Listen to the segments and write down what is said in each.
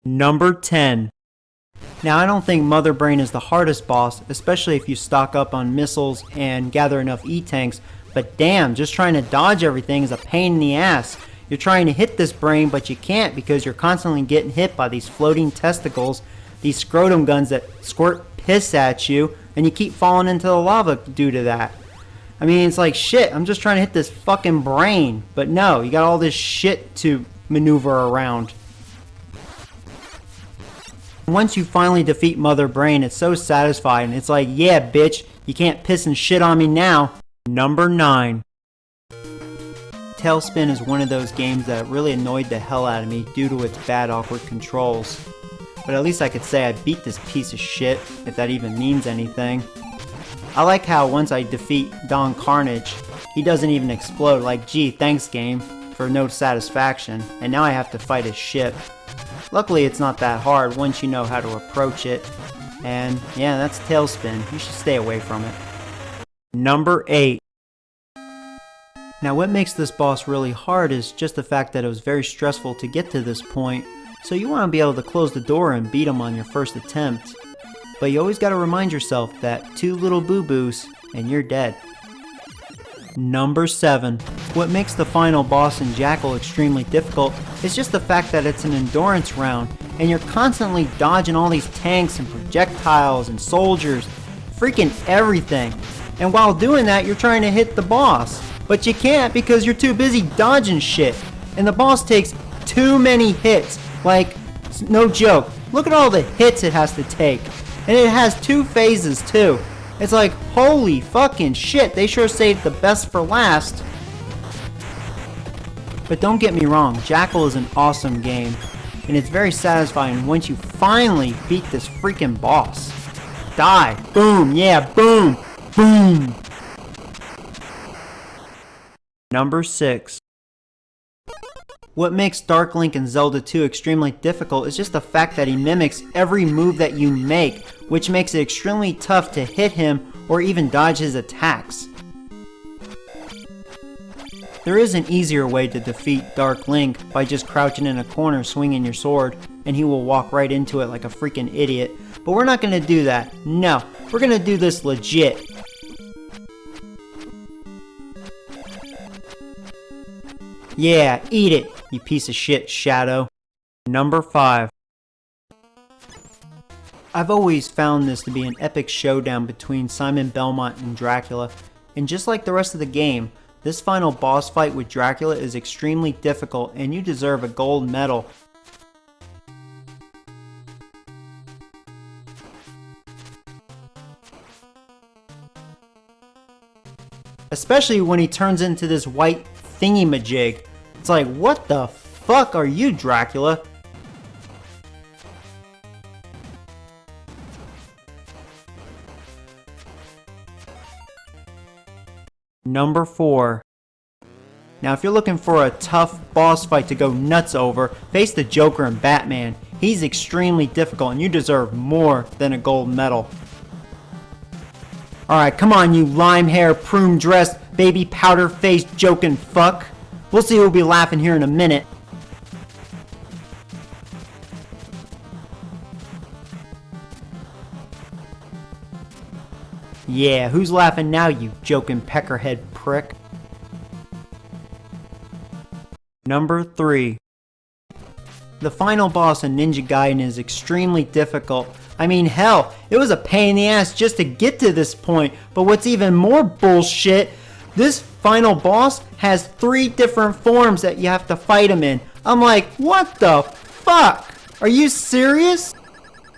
Number 10. Now I don't think Mother Brain is the hardest boss, especially if you stock up on missiles and gather enough E-tanks, but damn, just trying to dodge everything is a pain in the ass. You're trying to hit this brain, but you can't because you're constantly getting hit by these floating testicles, these scrotum guns that squirt piss at you, and you keep falling into the lava due to that. I mean, it's like, shit, I'm just trying to hit this fucking brain, but no, you got all this shit to maneuver around. Once you finally defeat Mother Brain, it's so satisfying. It's like, yeah, bitch, you can't piss and shit on me now. Number 9. TailSpin is one of those games that really annoyed the hell out of me due to its bad, awkward controls. But at least I could say I beat this piece of shit, if that even means anything. I like how once I defeat Don Carnage, he doesn't even explode, like, gee, thanks game, for no satisfaction, and now I have to fight his ship. Luckily it's not that hard once you know how to approach it, and yeah, that's TailSpin, you should stay away from it. Number 8. Now what makes this boss really hard is just the fact that it was very stressful to get to this point, so you want to be able to close the door and beat him on your first attempt. But you always got to remind yourself that 2 little boo-boos and you're dead. Number 7. What makes the final boss in Jackal extremely difficult is just the fact that it's an endurance round and you're constantly dodging all these tanks and projectiles and soldiers, freaking everything. And while doing that, you're trying to hit the boss. But you can't because you're too busy dodging shit. And the boss takes too many hits. Like, no joke. Look at all the hits it has to take. And it has 2 phases too. It's like, holy fucking shit, they sure saved the best for last. But don't get me wrong, Jackal is an awesome game. And it's very satisfying once you finally beat this freaking boss. Die. Boom. Yeah, boom. Boom. Number 6. What makes Dark Link in Zelda 2 extremely difficult is just the fact that he mimics every move that you make, which makes it extremely tough to hit him or even dodge his attacks. There is an easier way to defeat Dark Link by just crouching in a corner swinging your sword, and he will walk right into it like a freaking idiot, but we're not going to do that. No, we're going to do this legit. Yeah, eat it, you piece of shit, Shadow. Number 5. I've always found this to be an epic showdown between Simon Belmont and Dracula, and just like the rest of the game, this final boss fight with Dracula is extremely difficult and you deserve a gold medal. Especially when he turns into this white thingy-majig. It's like, what the fuck are you, Dracula? Number 4. Now if you're looking for a tough boss fight to go nuts over, face the Joker and Batman. He's extremely difficult and you deserve more than a gold medal. Alright, come on you lime hair, prune dressed, baby powder faced joking fuck. We'll see who'll be laughing here in a minute. Yeah, who's laughing now, you joking peckerhead prick? Number 3. The final boss in Ninja Gaiden is extremely difficult. I mean, hell, it was a pain in the ass just to get to this point, but what's even more bullshit, this final boss has 3 different forms that you have to fight him in. I'm like, what the fuck? Are you serious?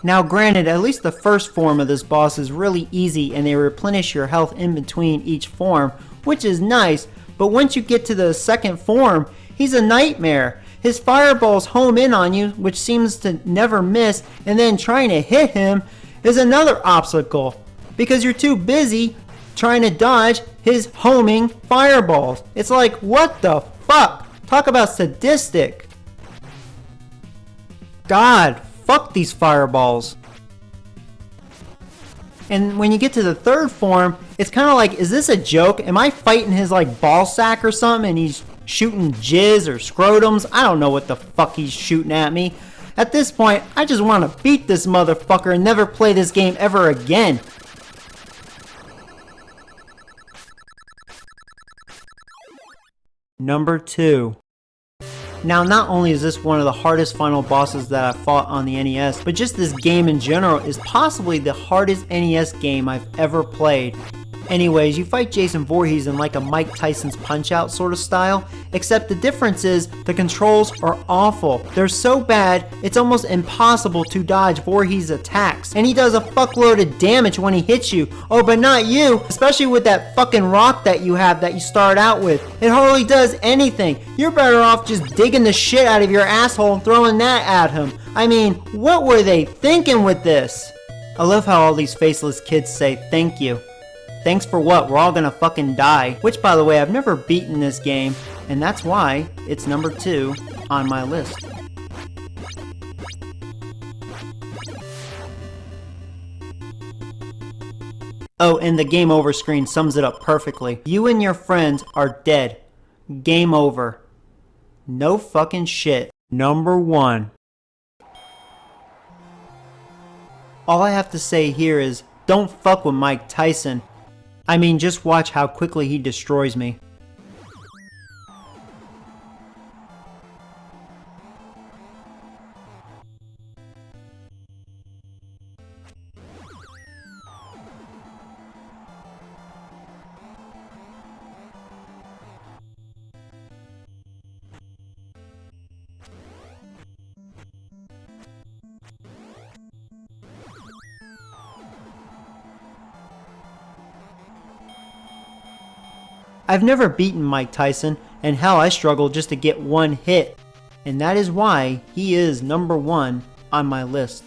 Now granted, at least the first form of this boss is really easy and they replenish your health in between each form, which is nice, but once you get to the second form, he's a nightmare. His fireballs home in on you, which seems to never miss, and then trying to hit him is another obstacle, because you're too busy trying to dodge his homing fireballs. It's like, what the fuck? Talk about sadistic. God, fuck these fireballs. And when you get to the third form, it's kind of like, is this a joke? Am I fighting his like ball sack or something and he's shooting jizz or scrotums? I don't know what the fuck he's shooting at me. At this point, I just want to beat this motherfucker and never play this game ever again. Number 2. Now, not only is this one of the hardest final bosses that I've fought on the NES, but just this game in general is possibly the hardest NES game I've ever played. Anyways, you fight Jason Voorhees in like a Mike Tyson's Punch-Out sort of style, except the difference is the controls are awful. They're so bad, it's almost impossible to dodge Voorhees' attacks, and he does a fuckload of damage when he hits you. Oh, but not you, especially with that fucking rock that you have that you start out with. It hardly does anything. You're better off just digging the shit out of your asshole and throwing that at him. I mean, what were they thinking with this? I love how all these faceless kids say thank you. Thanks for what? We're all gonna fucking die. Which, by the way, I've never beaten this game, and that's why it's number 2 on my list. Oh, and the game over screen sums it up perfectly. You and your friends are dead. Game over. No fucking shit. Number 1. All I have to say here is, don't fuck with Mike Tyson. I mean, just watch how quickly he destroys me. I've never beaten Mike Tyson, and hell, I struggle just to get one hit. And that is why he is number 1 on my list.